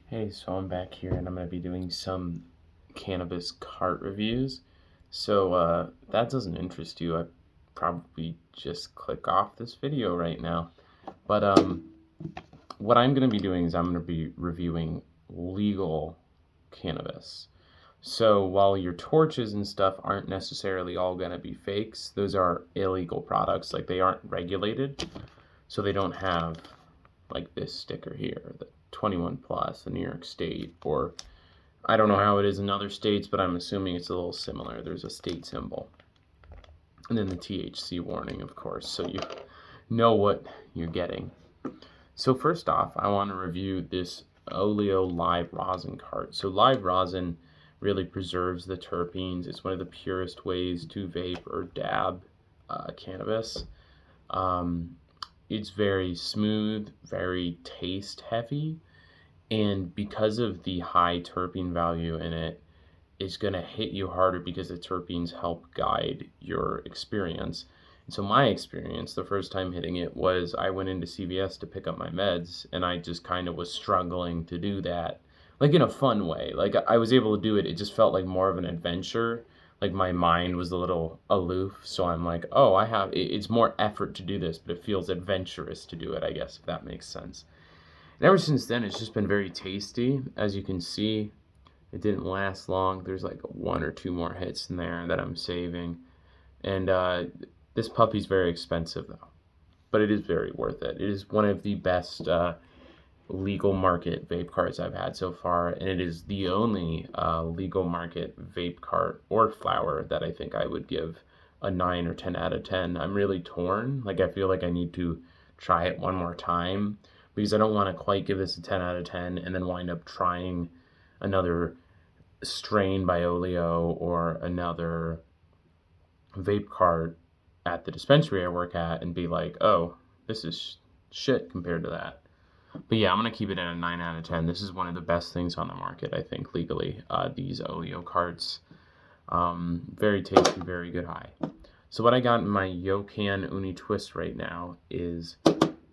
Hey, so I'm back here and I'm going to be doing some cannabis cart reviews. So that doesn't interest you, I'd probably just click off this video right now. But what I'm going to be doing is I'm going to be reviewing legal cannabis. So while your torches and stuff aren't necessarily all going to be fakes, those are illegal products. Like they aren't regulated, so they don't have like this sticker here, the 21 plus, the New York State, or I don't know how it is in other states, but I'm assuming it's a little similar. There's a state symbol. And then the THC warning, of course, so you know what you're getting. So first off, I want to review this Olio live rosin cart. So live rosin really preserves the terpenes. It's one of the purest ways to vape or dab cannabis. Um, it's very smooth, very taste heavy, and because of the high terpene value in it, it's going to hit you harder because the terpenes help guide your experience. And so my experience the first time hitting it was I went into CVS to pick up my meds, and I just kind of was struggling to do that, like in a fun way. Like I was able to do it, it just felt like more of an adventure. Like my mind was a little aloof, so I'm like, oh, it's more effort to do this, but it feels adventurous to do it, I guess, if that makes sense. And ever since then, it's just been very tasty. As you can see, it didn't last long. There's like one or two more hits in there that I'm saving. And this puppy's very expensive, though. But it is very worth it. It is one of the best legal market vape carts I've had so far. And it is the only legal market vape cart or flower that I think I would give a 9 or 10 out of 10. I'm really torn. Like, I feel like I need to try it one more time because I don't want to quite give this a 10 out of 10 and then wind up trying another strain by Olio or another vape cart at the dispensary I work at and be like, oh, this is shit compared to that. But yeah, I'm going to keep it at a 9 out of 10. This is one of the best things on the market, I think, legally, these Olio carts. Very tasty, very good high. So what I got in my Yokan Uni Twist right now is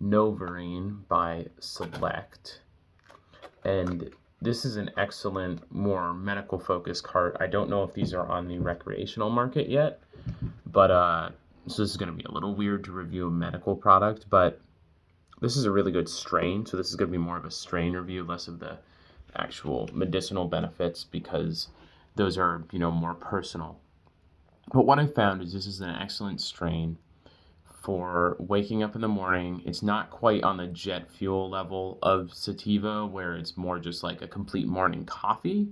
Novarine by Select. And this is an excellent, more medical focused cart. I don't know if these are on the recreational market yet, but so this is going to be a little weird to review a medical product, but this is a really good strain. So this is going to be more of a strain review, less of the actual medicinal benefits because those are, more personal. But what I found is this is an excellent strain for waking up in the morning. It's not quite on the jet fuel level of sativa, where it's more just like a complete morning coffee,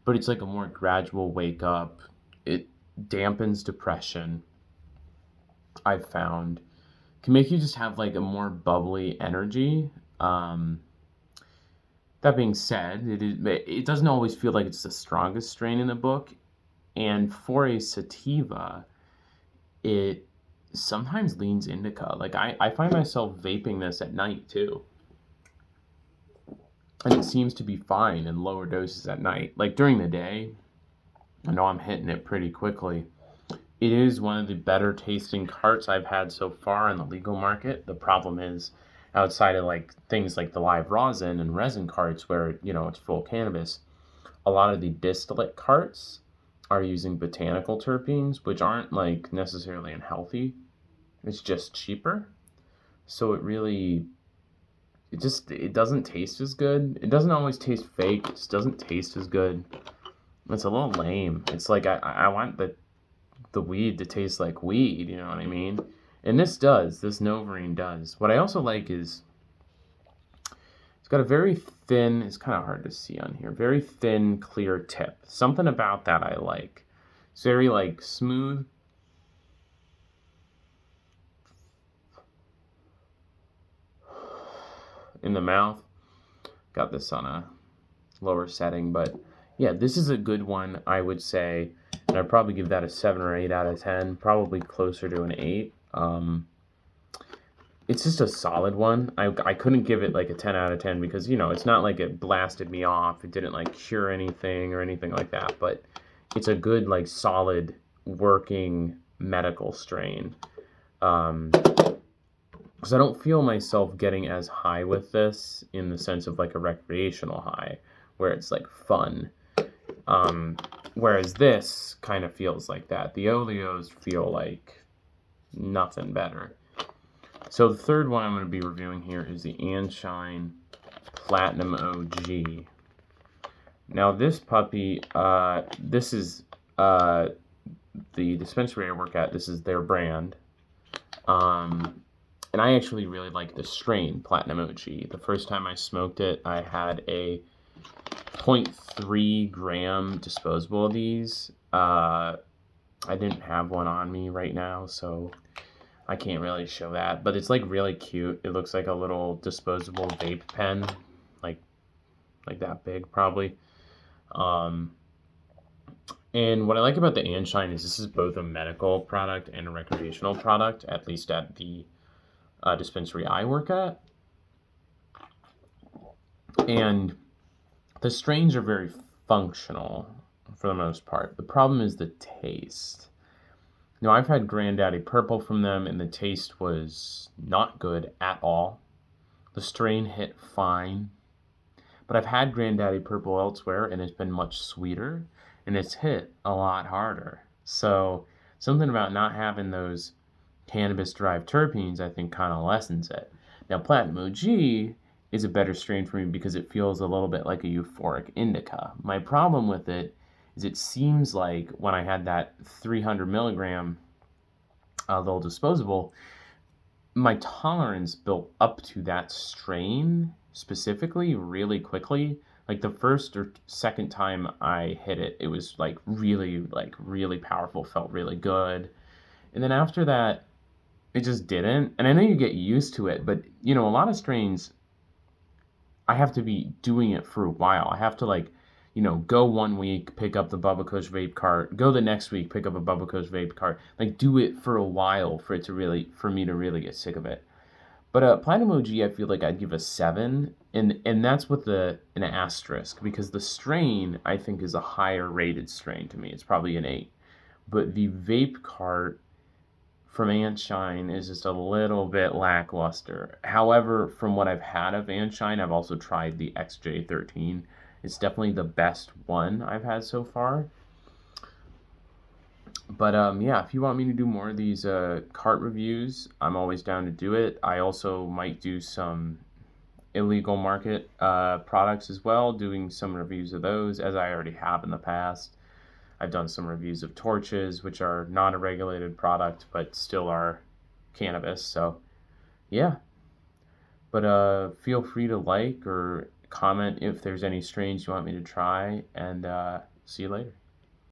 but it's like a more gradual wake up. It dampens depression, I've found. Can make you just have like a more bubbly energy. That being said, it doesn't always feel like it's the strongest strain in the book. And for a sativa, it sometimes leans indica. Like I find myself vaping this at night too. And it seems to be fine in lower doses at night. Like during the day, I know I'm hitting it pretty quickly. It is one of the better tasting carts I've had so far in the legal market. The problem is, outside of like things like the live rosin and resin carts where, it's full cannabis, a lot of the distillate carts are using botanical terpenes, which aren't like necessarily unhealthy. It's just cheaper. So it doesn't taste as good. It doesn't always taste fake. It just doesn't taste as good. It's a little lame. It's like I want the weed to taste like weed, you know what I mean? And this Novarine does. What I also like is it's got a very thin, it's kind of hard to see on here, very thin, clear tip. Something about that I like. It's very like smooth. In the mouth. Got this on a lower setting, but yeah, this is a good one, I would say, and I'd probably give that a 7 or 8 out of 10, probably closer to an 8. It's just a solid one. I couldn't give it like a 10 out of 10 because, it's not like it blasted me off. It didn't like cure anything or anything like that, but it's a good, like, solid working medical strain. because I don't feel myself getting as high with this in the sense of like a recreational high, where it's like fun. Um, Whereas this kind of feels like that. The Olios feel like nothing better. So the third one I'm going to be reviewing here is the Shine Platinum OG. Now this puppy, this is the dispensary I work at. This is their brand. And I actually really like the strain Platinum OG. The first time I smoked it, I had a 0.3 gram disposable of these. I didn't have one on me right now, so I can't really show that. But it's like really cute. It looks like a little disposable vape pen, like that big probably. Um, and what I like about the Anshine is this is both a medical product and a recreational product, at least at the dispensary I work at. And the strains are very functional for the most part. The problem is the taste. Now, I've had Granddaddy Purple from them, and the taste was not good at all. The strain hit fine, but I've had Granddaddy Purple elsewhere, and it's been much sweeter, and it's hit a lot harder. So, something about not having those cannabis-derived terpenes, I think, kind of lessens it. Now, Platinum OG is a better strain for me because it feels a little bit like a euphoric indica. My problem with it is it seems like when I had that 300 milligram little disposable, my tolerance built up to that strain specifically really quickly. Like the first or second time I hit it, it was like really powerful, felt really good. And then after that, it just didn't. And I know you get used to it, but you know, a lot of strains I have to be doing it for a while. I have to like, you know, go 1 week, pick up the Bubba Kush vape cart, go the next week, pick up a Bubba Kush vape cart. Like do it for a while for it to really, for me to really get sick of it. But Platinum OG, I feel like I'd give a 7, and that's with an asterisk because the strain I think is a higher rated strain to me. It's probably an 8, but the vape cart from Anshine is just a little bit lackluster. However, from what I've had of Anshine, I've also tried the XJ13. It's definitely the best one I've had so far. But yeah, if you want me to do more of these cart reviews, I'm always down to do it. I also might do some illegal market products as well, doing some reviews of those as I already have in the past. I've done some reviews of torches, which are not a regulated product, but still are cannabis. So, yeah. But feel free to like or comment if there's any strains you want me to try, and see you later.